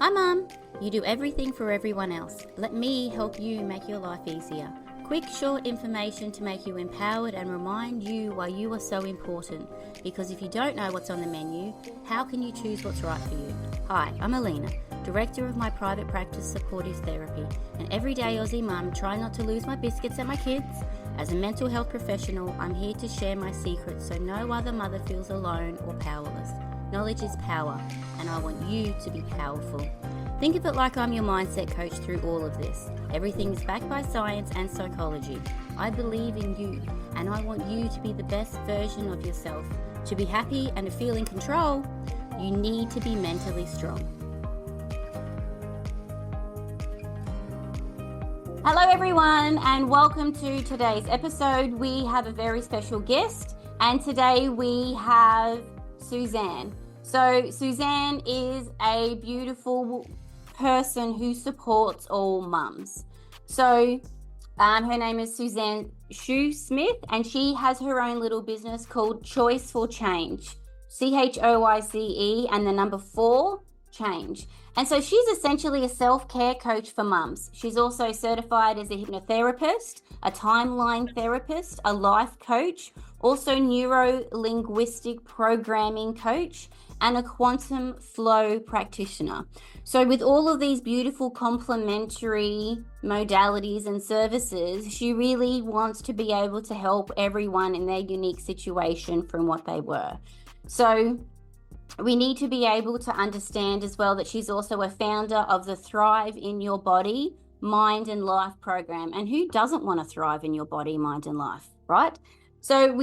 Hi Mum, you do everything for everyone else. Let me help you make your life easier. Quick, short information to make you empowered and remind you why you are so important. Because if you don't know what's on the menu, how can you choose what's right for you? Hi, I'm Elena, Director of my private practice Supportive Therapy, an everyday Aussie mum trying not to lose my biscuits and my kids. As a mental health professional, I'm here to share my secrets so no other mother feels alone or powerless. Knowledge is power, and I want you to be powerful. Think of it like I'm your mindset coach through all of this. Everything is backed by science and psychology. I believe in you, and I want you to be the best version of yourself. To be happy and to feel in control, you need to be mentally strong. Hello everyone, and welcome to today's episode. We have a very special guest, and today we have Suzanne. So Suzanne is a beautiful person who supports all mums. So her name is Suzanne Shoesmith, and she has her own little business called Choice for Change, CHOICE and the number 4 change. And so she's essentially a self-care coach for mums. She's also certified as a hypnotherapist, a timeline therapist, a life coach, also neuro-linguistic programming coach, and a quantum flow practitioner. So with all of these beautiful complementary modalities and services, she really wants to be able to help everyone in their unique situation from what they were. So we need to be able to understand as well that she's also a founder of the Thrive in Your Body, Mind and Life program. And who doesn't want to thrive in your body, mind and life, right? So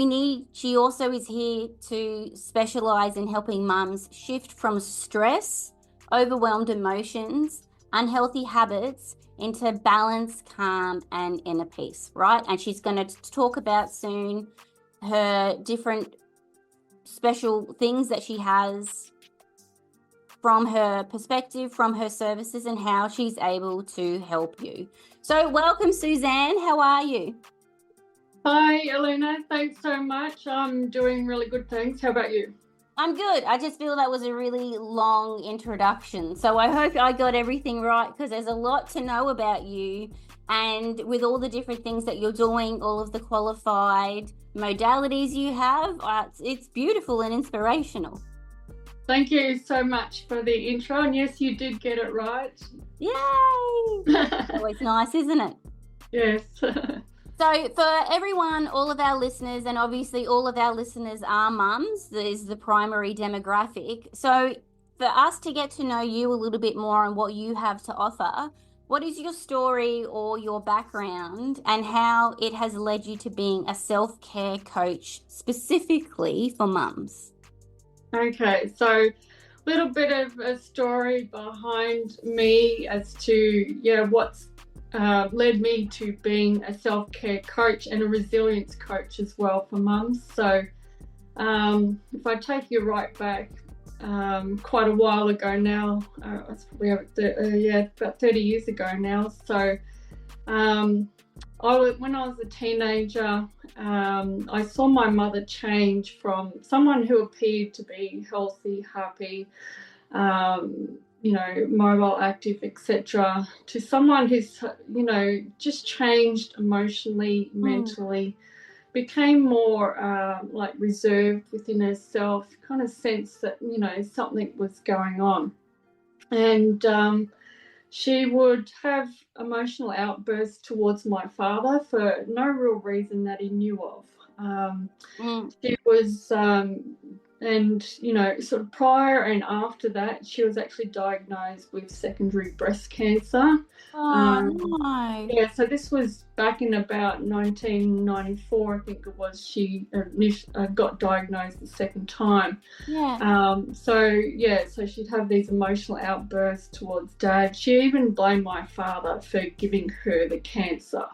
she also is here to specialize in helping mums shift from stress, overwhelmed emotions, unhealthy habits into balance, calm, and inner peace, right? And she's going to talk about soon her different special things that she has from her perspective, from her services, and how she's able to help you. So welcome, Suzanne. How are you? Hi, Elena. Thanks so much. I'm doing really good, thanks. How about you? I'm good. I just feel that was a really long introduction. So I hope I got everything right, because there's a lot to know about you. And with all the different things that you're doing, all of the qualified modalities you have, it's beautiful and inspirational. Thank you so much for the intro. And yes, you did get it right. Yay! Always nice, isn't it? Yes. So for everyone, all of our listeners, and obviously all of our listeners are mums, that is the primary demographic. So for us to get to know you a little bit more and what you have to offer, what is your story or your background and how it has led you to being a self-care coach specifically for mums? Okay, so a little bit of a story behind me as to, what's led me to being a self-care coach and a resilience coach as well for mums. So if I take you right back, quite a while ago now, it's probably about 30 years ago now. So when I was a teenager, I saw my mother change from someone who appeared to be healthy, happy, mobile, active, etc., to someone who's, just changed emotionally, mentally, became more reserved within herself, kind of sensed that, something was going on. And she would have emotional outbursts towards my father for no real reason that he knew of. She was... And, sort of prior and after that, she was actually diagnosed with secondary breast cancer. No. Yeah, so this was back in about 1994, I think it was, she got diagnosed the second time. Yeah. So she'd have these emotional outbursts towards Dad. She even blamed my father for giving her the cancer.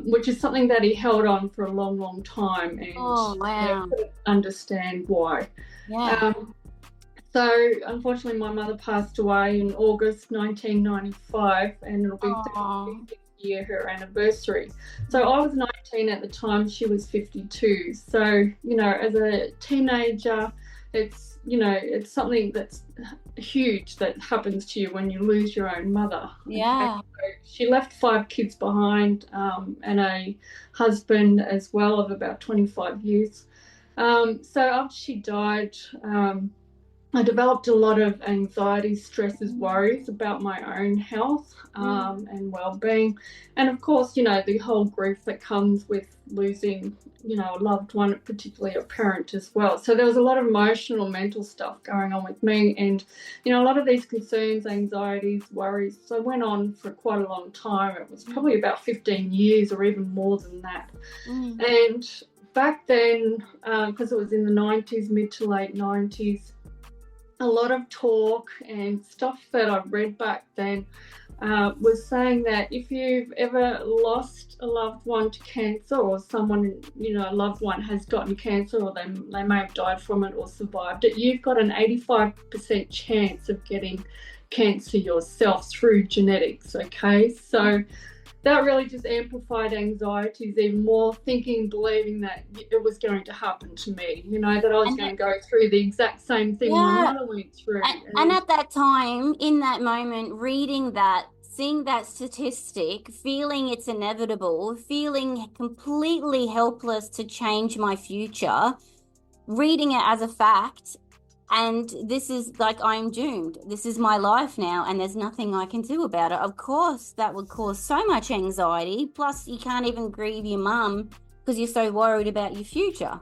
Which is something that he held on for a long, long time, and couldn't understand why. Yeah. So unfortunately, my mother passed away in August 1995, and it'll be the 50th year, her anniversary. So I was 19 at the time; she was 52. So as a teenager, it's, you know, it's something that's huge that happens to you when you lose your own mother. Yeah. Okay? So she left 5 kids behind, and a husband as well of about 25 years. So after she died, I developed a lot of anxiety, stresses, worries about my own health, and well-being. And of course, you know, the whole grief that comes with losing, you know, a loved one, particularly a parent as well. So there was a lot of emotional, mental stuff going on with me. And, you know, a lot of these concerns, anxieties, worries, so went on for quite a long time. It was probably about 15 years or even more than that. And back then, because it was in the 90s, mid to late 90s, a lot of talk and stuff that I read back then was saying that if you've ever lost a loved one to cancer, or someone, you know, a loved one has gotten cancer, or they may have died from it or survived it, you've got an 85% chance of getting cancer yourself through genetics, okay? So that really just amplified anxieties even more, thinking, believing that it was going to happen to me, you know, that I was going to go through the exact same thing my mother went through. And at that time, in that moment, reading that, seeing that statistic, feeling it's inevitable, feeling completely helpless to change my future, reading it as a fact, and this is like, I'm doomed. This is my life now, and there's nothing I can do about it. Of course, that would cause so much anxiety. Plus, you can't even grieve your mum because you're so worried about your future.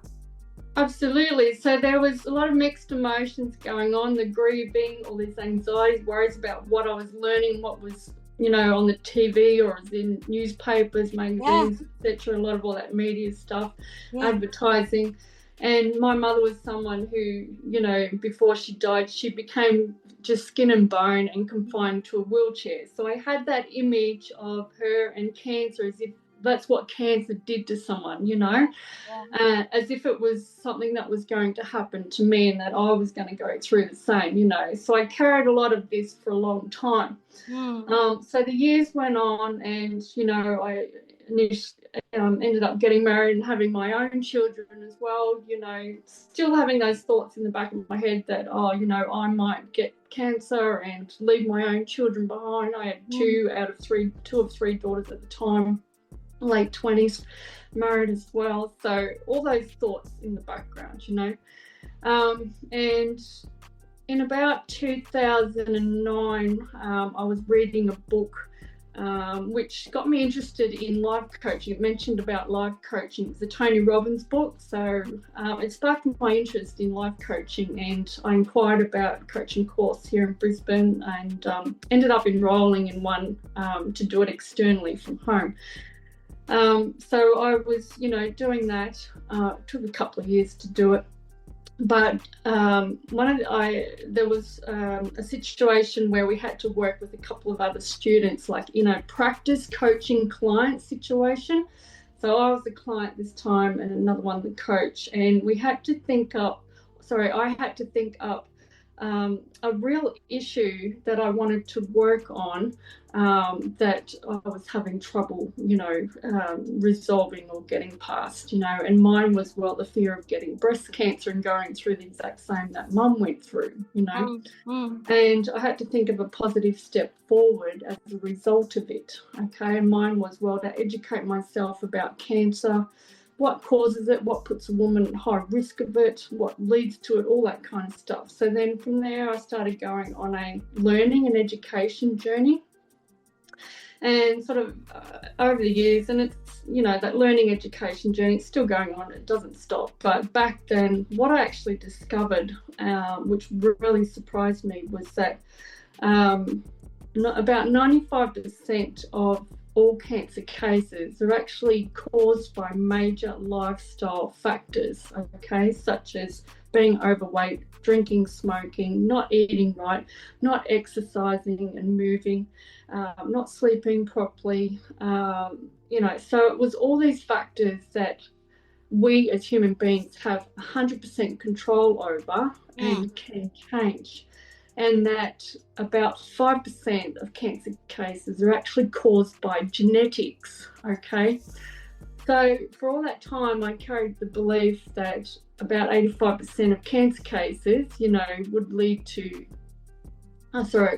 Absolutely. So there was a lot of mixed emotions going on, the grieving, all these anxieties, worries about what I was learning, what was, you know, on the TV or in newspapers, magazines, etc. A lot of all that media stuff, advertising. And my mother was someone who, you know, before she died, she became just skin and bone and confined to a wheelchair. So I had that image of her and cancer as if that's what cancer did to someone, you know, as if it was something that was going to happen to me and that I was going to go through the same, you know. So I carried a lot of this for a long time. So the years went on, and, you know, I ended up getting married and having my own children as well, you know, still having those thoughts in the back of my head that, oh, you know, I might get cancer and leave my own children behind. I had two of three daughters at the time, late 20s, married as well. So all those thoughts in the background, you know. And in about 2009, I was reading a book which got me interested in life coaching. It mentioned about life coaching. It's a Tony Robbins book. So it sparked my interest in life coaching, and I inquired about a coaching course here in Brisbane, and ended up enrolling in one to do it externally from home. So I was, you know, doing that. It took a couple of years to do it. But there was a situation where we had to work with a couple of other students, like, you know, practice coaching client situation. So I was the client this time and another one the coach, and I had to think up a real issue that I wanted to work on, that I was having trouble, you know, resolving or getting past, you know. And mine was, well, the fear of getting breast cancer and going through the exact same that Mum went through, you know. And I had to think of a positive step forward as a result of it, okay. And mine was, well, to educate myself about cancer, what causes it, what puts a woman at high risk of it, what leads to it, all that kind of stuff. So then from there, I started going on a learning and education journey. And sort of over the years, and it's, you know, that learning education journey, it's still going on, it doesn't stop. But back then, what I actually discovered, which really surprised me, was that about 95% of all cancer cases are actually caused by major lifestyle factors, okay, such as being overweight, drinking, smoking, not eating right, not exercising and moving, not sleeping properly, you know. So it was all these factors that we as human beings have 100% control over and can change. And that about 5% of cancer cases are actually caused by genetics, okay? So for all that time, I carried the belief that about 85% of cancer cases, would lead to,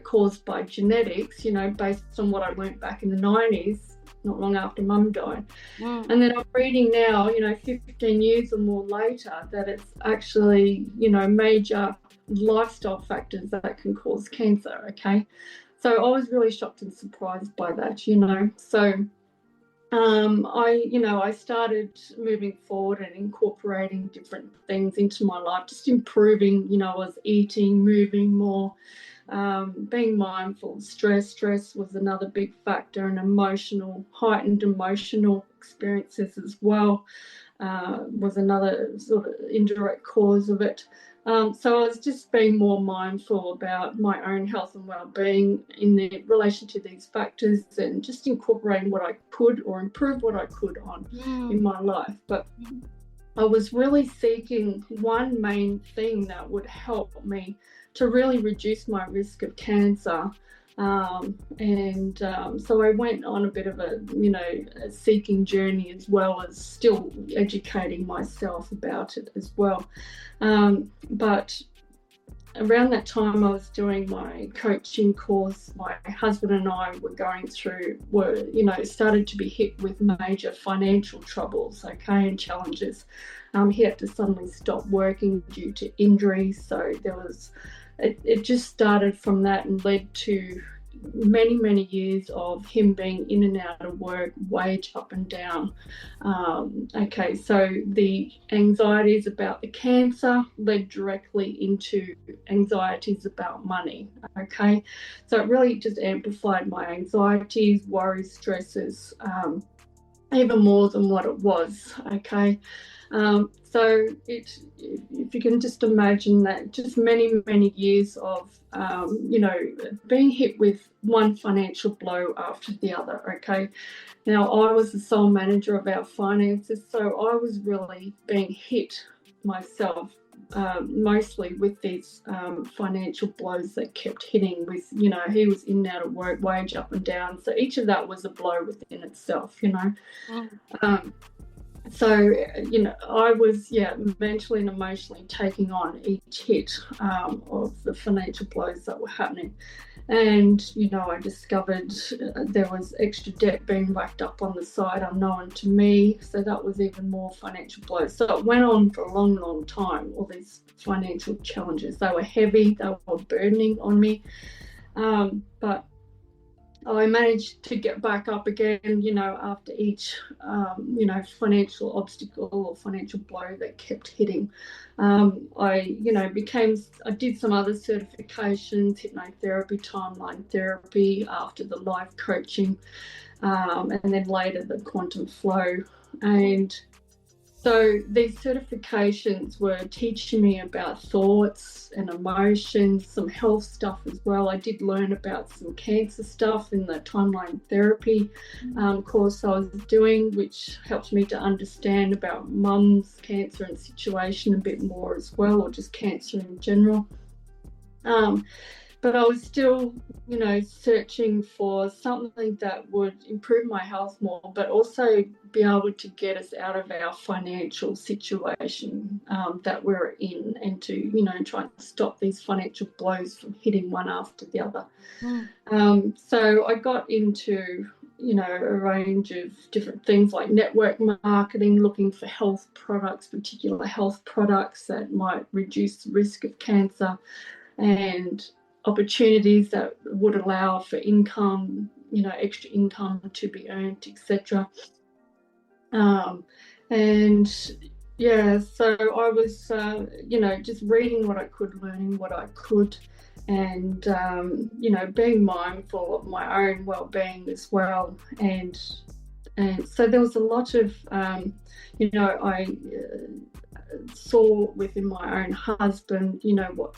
caused by genetics, based on what I learned back in the 90s, not long after Mum died. And then I'm reading now, 15 years or more later, that it's actually, major lifestyle factors that can cause cancer, okay? So I was really shocked and surprised by that, So I started moving forward and incorporating different things into my life, just improving, I was eating, moving more, being mindful of stress. Stress was another big factor, and heightened emotional experiences as well was another sort of indirect cause of it. So I was just being more mindful about my own health and well-being in relation to these factors, and just incorporating what I could or improve what I could on in my life. But I was really seeking one main thing that would help me to really reduce my risk of cancer. So I went on a bit of a seeking journey, as well as still educating myself about it as well. But around that time I was doing my coaching course, my husband and I started to be hit with major financial troubles, and challenges. He had to suddenly stop working due to injuries. So it just started from that and led to many years of him being in and out of work, wage up and down. So the anxieties about the cancer led directly into anxieties about money. So it really just amplified my anxieties, worries, stresses, even more than what it was. So if you can just imagine that, just many years of being hit with one financial blow after the other. Now I was the sole manager of our finances, so I was really being hit myself, mostly with these financial blows that kept hitting. With he was in and out of work, wage up and down, so each of that was a blow within itself. So, I was, mentally and emotionally taking on each hit of the financial blows that were happening. And, I discovered there was extra debt being racked up on the side unknown to me. So that was even more financial blows. So it went on for a long time, all these financial challenges. They were heavy, they were burdening on me. But I managed to get back up again, after each, financial obstacle or financial blow that kept hitting. I did some other certifications, hypnotherapy, timeline therapy, after the life coaching, and then later the quantum flow. And so these certifications were teaching me about thoughts and emotions, some health stuff as well. I did learn about some cancer stuff in the timeline therapy course I was doing, which helped me to understand about Mum's cancer and situation a bit more as well, or just cancer in general. But I was still, searching for something that would improve my health more, but also be able to get us out of our financial situation that we're in, and to, try and stop these financial blows from hitting one after the other. So I got into, a range of different things like network marketing, looking for health products, particular health products that might reduce the risk of cancer, and opportunities that would allow for income, extra income to be earned, etc. So I was, just reading what I could, learning what I could, and, being mindful of my own well-being as well. And so there was a lot of, I saw within my own husband, what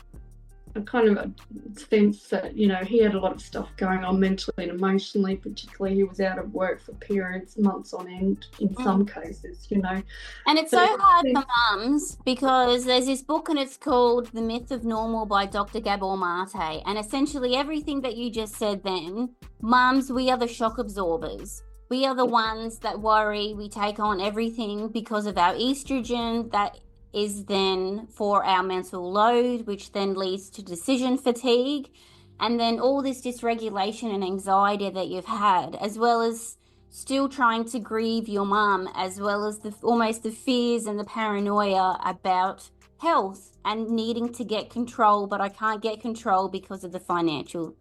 a kind of a sense that, he had a lot of stuff going on mentally and emotionally. Particularly, he was out of work for periods, months on end in some cases, And it's so hard for mums, because there's this book and it's called The Myth of Normal by Dr. Gabor Mate. And essentially everything that you just said then, mums, we are the shock absorbers. We are the ones that worry. We take on everything because of our estrogen that is then for our mental load, which then leads to decision fatigue, and then all this dysregulation and anxiety that you've had, as well as still trying to grieve your mum, as well as almost the fears and the paranoia about health and needing to get control, but I can't get control because of the financial.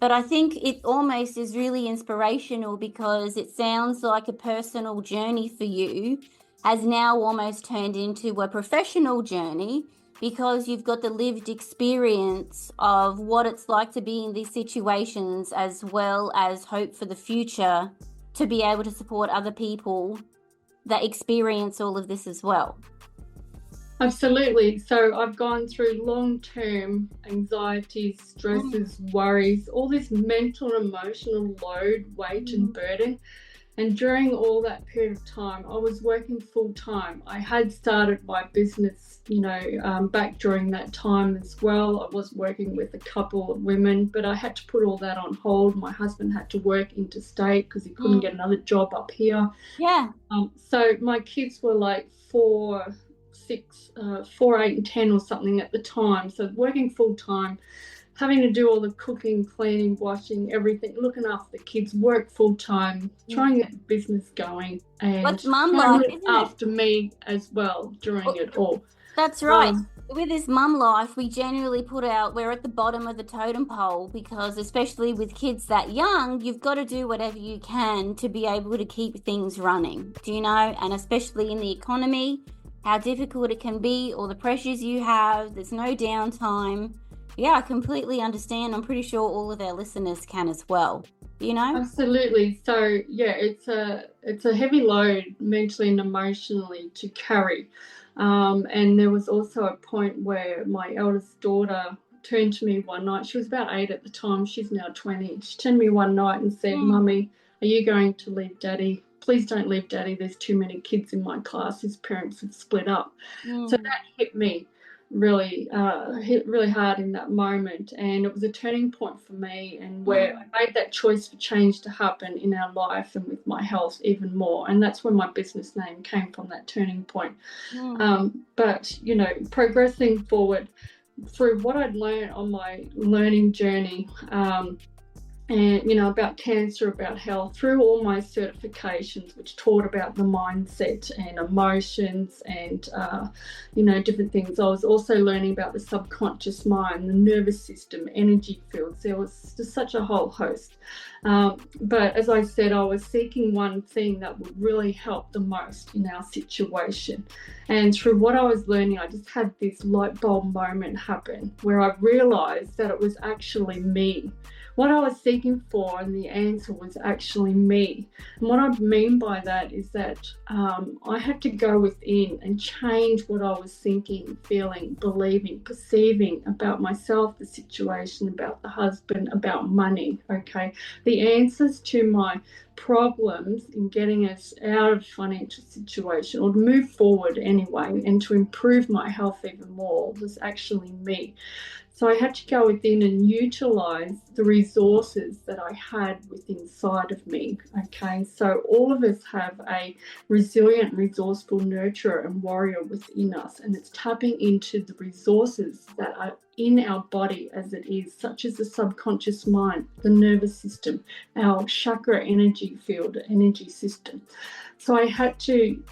But I think it almost is really inspirational because it sounds like a personal journey for you has now almost turned into a professional journey, because you've got the lived experience of what it's like to be in these situations, as well as hope for the future to be able to support other people that experience all of this as well. Absolutely. So I've gone through long-term anxieties, stresses, worries, all this mental and emotional load, weight and burden. And during all that period of time, I was working full time. I had started my business, back during that time as well. I was working with a couple of women, but I had to put all that on hold. My husband had to work interstate because he couldn't get another job up here. Yeah. So my kids were like 4, 8 and 10 or something at the time. So working full time, having to do all the cooking, cleaning, washing, everything, looking after the kids, work full time, trying to get the business going, and what's mum life, isn't it? After me as well during it all. That's right. With this mum life, we generally we're at the bottom of the totem pole, because especially with kids that young, you've got to do whatever you can to be able to keep things running, do you know? And especially in the economy, how difficult it can be, all the pressures you have, there's no downtime. Yeah, I completely understand. I'm pretty sure all of our listeners can as well, Absolutely. So yeah, it's a heavy load mentally and emotionally to carry. And there was also a point where my eldest daughter turned to me one night. She was about 8 at the time. She's now 20. She turned to me one night and said, "Mummy, are you going to leave Daddy? Please don't leave Daddy. There's too many kids in my class. His parents have split up." So that hit me really hard in that moment, and it was a turning point for me, and where I made that choice for change to happen in our life and with my health even more. And that's where my business name came from, that turning point. But progressing forward through what I'd learned on my learning journey, and about cancer, about health, through all my certifications, which taught about the mindset and emotions and different things. I was also learning about the subconscious mind, the nervous system, energy fields. There was just such a whole host. But as I said, I was seeking one thing that would really help the most in our situation. And through what I was learning, I just had this light bulb moment happen where I realized that it was actually me. What I was seeking for, and the answer was actually me. And what I mean by that is that I had to go within and change what I was thinking, feeling, believing, perceiving about myself, the situation, about the husband, about money, okay? The answers to my problems in getting us out of financial situation, or to move forward anyway, and to improve my health even more, was actually me. So I had to go within and utilize the resources that I had within inside of me. Okay, so all of us have a resilient, resourceful nurturer and warrior within us, and it's tapping into the resources that are in our body as it is, such as the subconscious mind, the nervous system, our chakra energy field, energy system. So I had to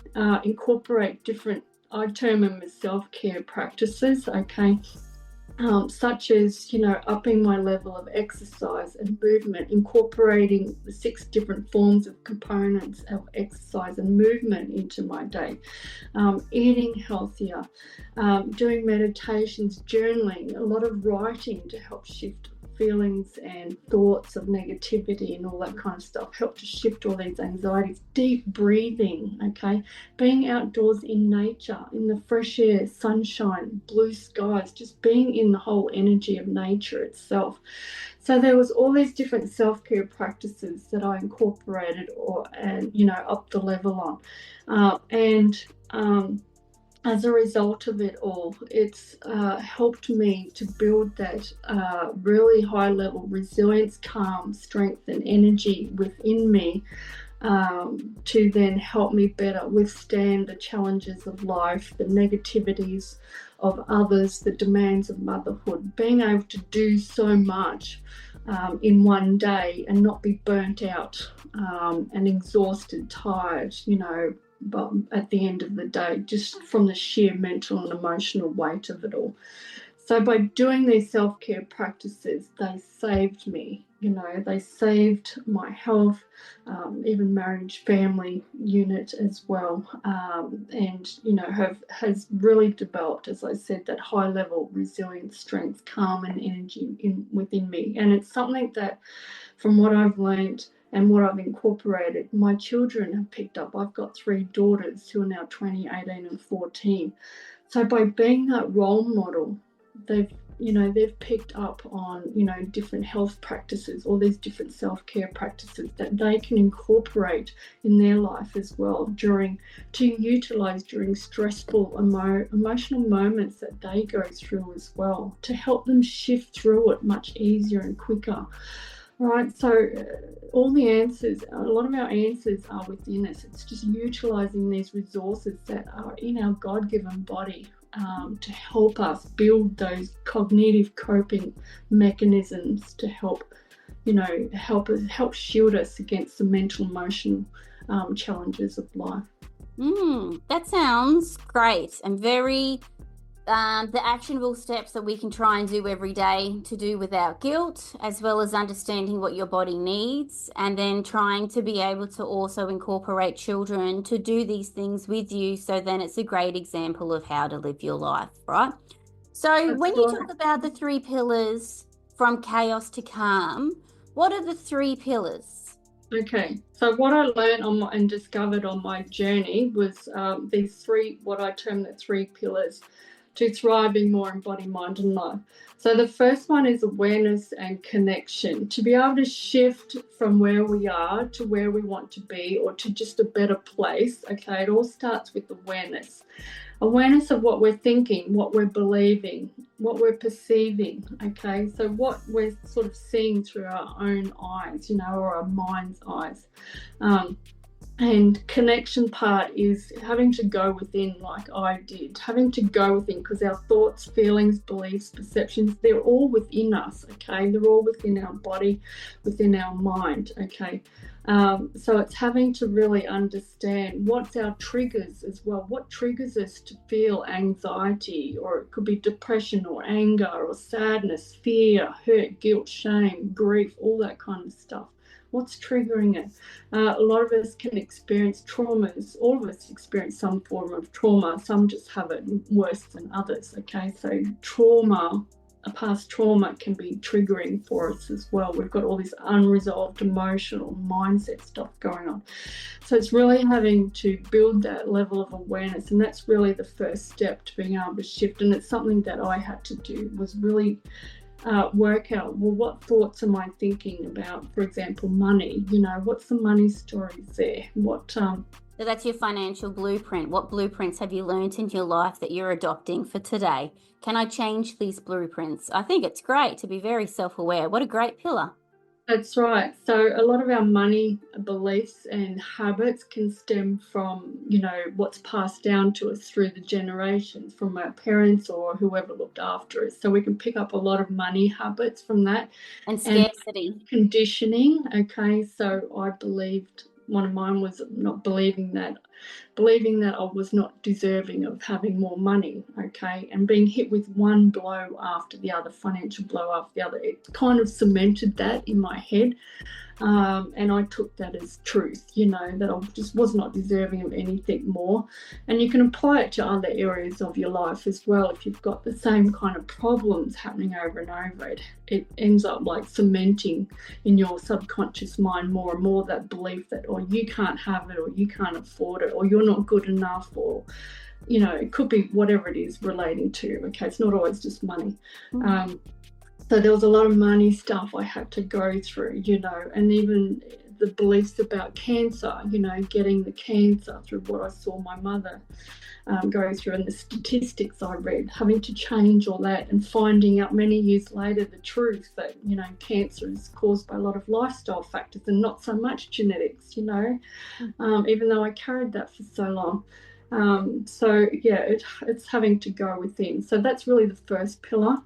incorporate different, I term them as self-care practices, okay, such as, upping my level of exercise and movement, incorporating the 6 different forms of components of exercise and movement into my day, eating healthier, doing meditations, journaling, a lot of writing to help shift feelings and thoughts of negativity and all that kind of stuff, help to shift all these anxieties. Deep breathing, okay, being outdoors in nature, in the fresh air, sunshine, blue skies, just being in the whole energy of nature itself. So there was all these different self-care practices that I incorporated up the level on. As a result of it all, it's helped me to build that really high level resilience, calm, strength and energy within me, to then help me better withstand the challenges of life, the negativities of others, the demands of motherhood. Being able to do so much in one day and not be burnt out and exhausted, tired, but at the end of the day, just from the sheer mental and emotional weight of it all. So by doing these self-care practices, they saved me. They saved my health, even marriage, family unit as well, and has really developed, as I said, that high level resilience, strength, calm, and energy within me. And it's something that, from what I've learned and what I've incorporated, my children have picked up. I've got 3 daughters who are now 20, 18, and 14. So by being that role model, they've picked up on, different health practices, all these different self-care practices that they can incorporate in their life as well to utilize during stressful emotional moments that they go through as well, to help them shift through it much easier and quicker. Right, so all the answers, a lot of our answers are within us. It's just utilizing these resources that are in our God-given body to help us build those cognitive coping mechanisms to help shield us against the mental, emotional challenges of life. That sounds great and very the actionable steps that we can try and do every day to do without guilt, as well as understanding what your body needs, and then trying to be able to also incorporate children to do these things with you. So then it's a great example of how to live your life, right? So when you talk about the 3 pillars from chaos to calm, what are the 3 pillars? Okay, so what I learned and discovered on my journey was these 3, what I term the 3 pillars to thriving more in body, mind, and life. So the first one is awareness and connection. To be able to shift from where we are to where we want to be, or to just a better place, okay, it all starts with awareness. Awareness of what we're thinking, what we're believing, what we're perceiving, okay? So what we're sort of seeing through our own eyes, or our mind's eyes. And connection part is having to go within, like I did, having to go within, because our thoughts, feelings, beliefs, perceptions, they're all within us, okay? They're all within our body, within our mind, okay? So it's having to really understand what's our triggers as well. What triggers us to feel anxiety, or it could be depression or anger or sadness, fear, hurt, guilt, shame, grief, all that kind of stuff. What's triggering it? A lot of us can experience traumas. All of us experience some form of trauma. Some just have it worse than others, okay? So a past trauma can be triggering for us as well. We've got all this unresolved emotional mindset stuff going on. So it's really having to build that level of awareness, and that's really the first step to being able to shift. And it's something that I had to do, was really work out, well, what thoughts am I thinking about, for example, money? What's the money stories there? So that's your financial blueprint. What blueprints have you learned in your life that you're adopting for today? Can I change these blueprints? I think it's great to be very self-aware. What a great pillar. That's right. So a lot of our money beliefs and habits can stem from, what's passed down to us through the generations, from our parents or whoever looked after us. So we can pick up a lot of money habits from that. And scarcity. And conditioning, okay. So I believed, one of mine was not believing that I was not deserving of having more money, okay, and being hit with one blow after the other, financial blow after the other. It kind of cemented that in my head, and I took that as truth, that I just was not deserving of anything more. And you can apply it to other areas of your life as well. If you've got the same kind of problems happening over and over, it ends up like cementing in your subconscious mind more and more that belief that, or you can't have it, or you can't afford it, or you're not good enough, or it could be whatever it is relating to, okay? It's not always just money. So there was a lot of money stuff I had to go through, and even the beliefs about cancer, getting the cancer through what I saw my mother go through, and the statistics I read, having to change all that and finding out many years later the truth that, cancer is caused by a lot of lifestyle factors and not so much genetics, even though I carried that for so long. It's having to go within. So that's really the first pillar.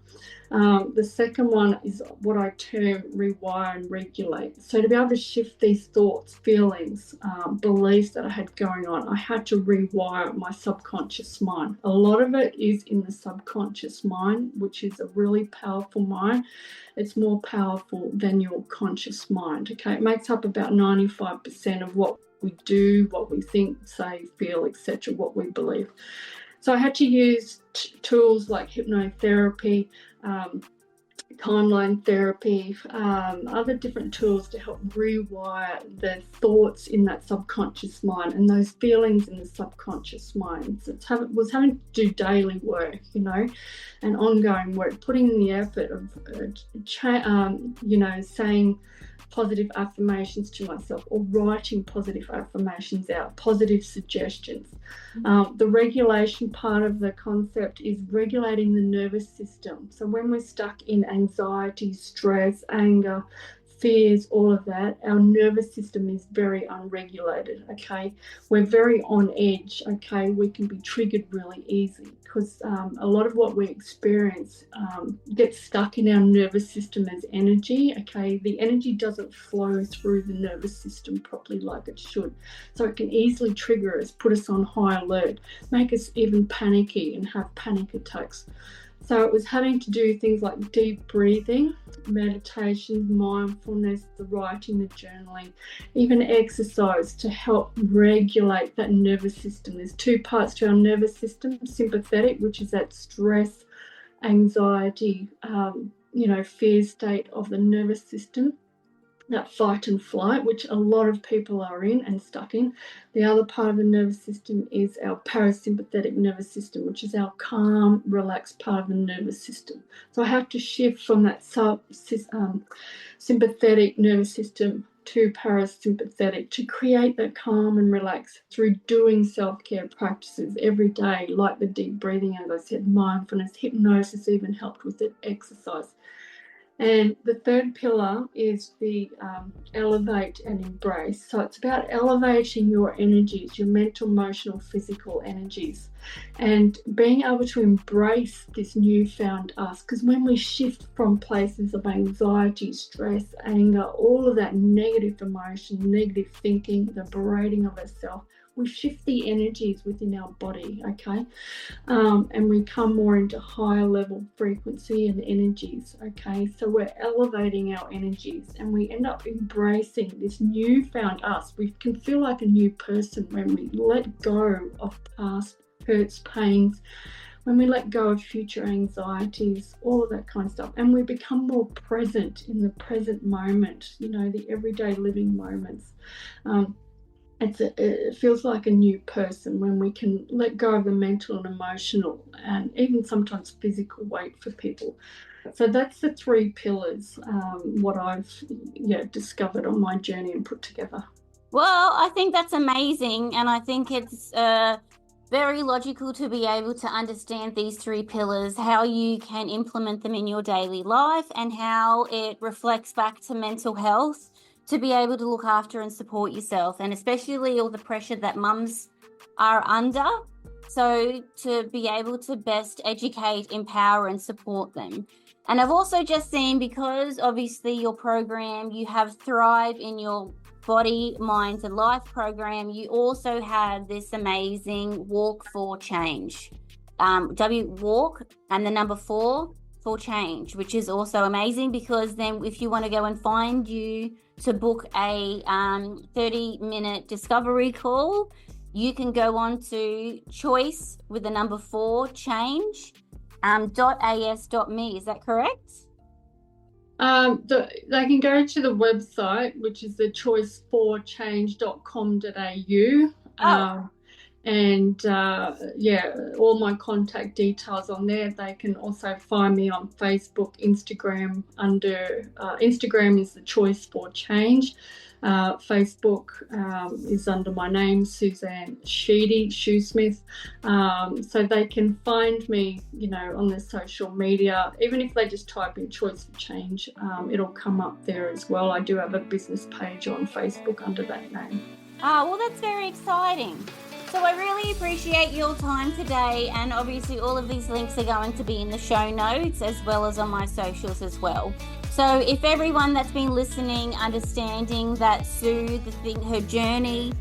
The second one is what I term rewire and regulate. So to be able to shift these thoughts, feelings, beliefs that I had going on, I had to rewire my subconscious mind. A lot of it is in the subconscious mind, which is a really powerful mind. It's more powerful than your conscious mind. Okay, it makes up about 95% of what we do, what we think, say, feel, etc., what we believe. So I had to use tools like hypnotherapy, timeline therapy, other different tools to help rewire the thoughts in that subconscious mind and those feelings in the subconscious mind. So it was having to do daily work, and ongoing work, putting in the effort of, saying positive affirmations to myself or writing positive affirmations out, positive suggestions. The regulation part of the concept is regulating the nervous system. So when we're stuck in anxiety, stress, anger, fears, all of that, our nervous system is very unregulated, okay? We're very on edge, okay? We can be triggered really easy because a lot of what we experience gets stuck in our nervous system as energy, okay? The energy doesn't flow through the nervous system properly like it should. So it can easily trigger us, put us on high alert, make us even panicky and have panic attacks. So it was having to do things like deep breathing, meditation, mindfulness, the writing, the journaling, even exercise to help regulate that nervous system. There's two parts to our nervous system: sympathetic, which is that stress, anxiety, fear state of the nervous system, that fight and flight, which a lot of people are in and stuck in. The other part of the nervous system is our parasympathetic nervous system, which is our calm, relaxed part of the nervous system. So I have to shift from that sympathetic nervous system to parasympathetic to create that calm and relax through doing self-care practices every day, like the deep breathing, as I said, mindfulness, hypnosis even helped with it, exercise. And the third pillar is the elevate and embrace. So it's about elevating your energies, your mental, emotional, physical energies, and being able to embrace this newfound us. Because when we shift from places of anxiety, stress, anger, all of that negative emotion, negative thinking, the berating of ourselves, we shift the energies within our body, okay? And we come more into higher level frequency and energies, okay? So we're elevating our energies and we end up embracing this newfound us. We can feel like a new person when we let go of past hurts, pains, when we let go of future anxieties, all of that kind of stuff. And we become more present in the present moment, the everyday living moments. It feels like a new person when we can let go of the mental and emotional and even sometimes physical weight for people. So that's the three pillars, what I've discovered on my journey and put together. Well, I think that's amazing, and I think it's very logical to be able to understand these three pillars, how you can implement them in your daily life and how it reflects back to mental health, to be able to look after and support yourself, and especially all the pressure that mums are under. So to be able to best educate, empower and support them. And I've also just seen, because obviously your program, you have Thrive in Your Body, Mind and Life program, you also have this amazing Walk for Change. Walk and the number 4 for change, which is also amazing, because then if you want to go and find you to book a 30-minute discovery call, you can go on to choice with the number 4 change .as.me. Is that correct? They can go to the website, which is the choice4change.com.au. And all my contact details on there. They can also find me on Facebook, Instagram. Under Instagram is the Choice for Change. Facebook is under my name, Suzanne Shoesmith. So they can find me, on the social media. Even if they just type in Choice for Change, it'll come up there as well. I do have a business page on Facebook under that name. Well, that's very exciting. So I really appreciate your time today, and obviously all of these links are going to be in the show notes as well as on my socials as well. So if everyone that's been listening, understanding that Sue, her journey,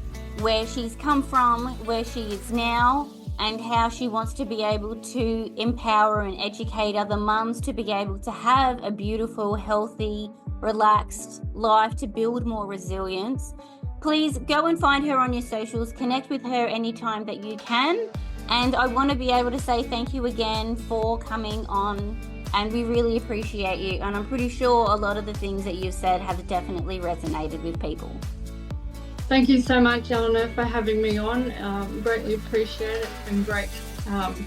where she's come from, where she is now, and how she wants to be able to empower and educate other mums to be able to have a beautiful, healthy, relaxed life to build more resilience, please go and find her on your socials, connect with her anytime that you can. And I want to be able to say thank you again for coming on, and we really appreciate you. And I'm pretty sure a lot of the things that you've said have definitely resonated with people. Thank you so much, Elena, for having me on. Greatly appreciate it. It's been great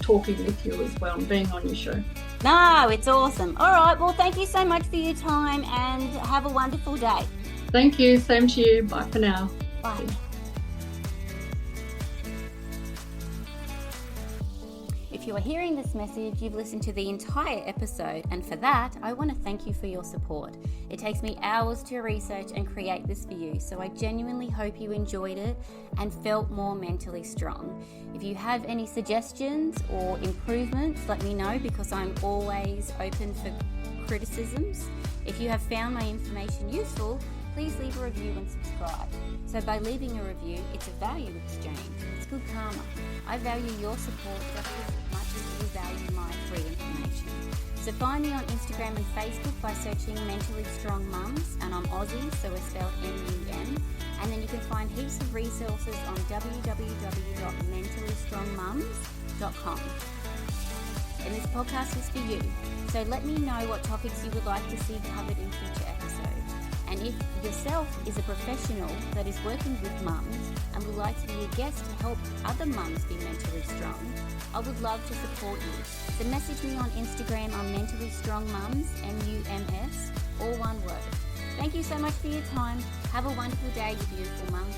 talking with you as well and being on your show. No, it's awesome. All right, well, thank you so much for your time and have a wonderful day. Thank you. Same to you. Bye for now. Bye. If you are hearing this message, you've listened to the entire episode, and for that, I want to thank you for your support. It takes me hours to research and create this for you, so I genuinely hope you enjoyed it and felt more mentally strong. If you have any suggestions or improvements, let me know, because I'm always open for criticisms. If you have found my information useful, please leave a review and subscribe. So by leaving a review, it's a value exchange. It's good karma. I value your support just as much as you value my free information. So find me on Instagram and Facebook by searching Mentally Strong Mums, and I'm Aussie, so it's spelled MUM. And then you can find heaps of resources on www.mentallystrongmums.com. And this podcast is for you. So let me know what topics you would like to see covered in future episodes. And if yourself is a professional that is working with mums and would like to be a guest to help other mums be mentally strong, I would love to support you. So message me on Instagram on Mentally Strong Mums, MUMS, all one word. Thank you so much for your time. Have a wonderful day, you beautiful mum.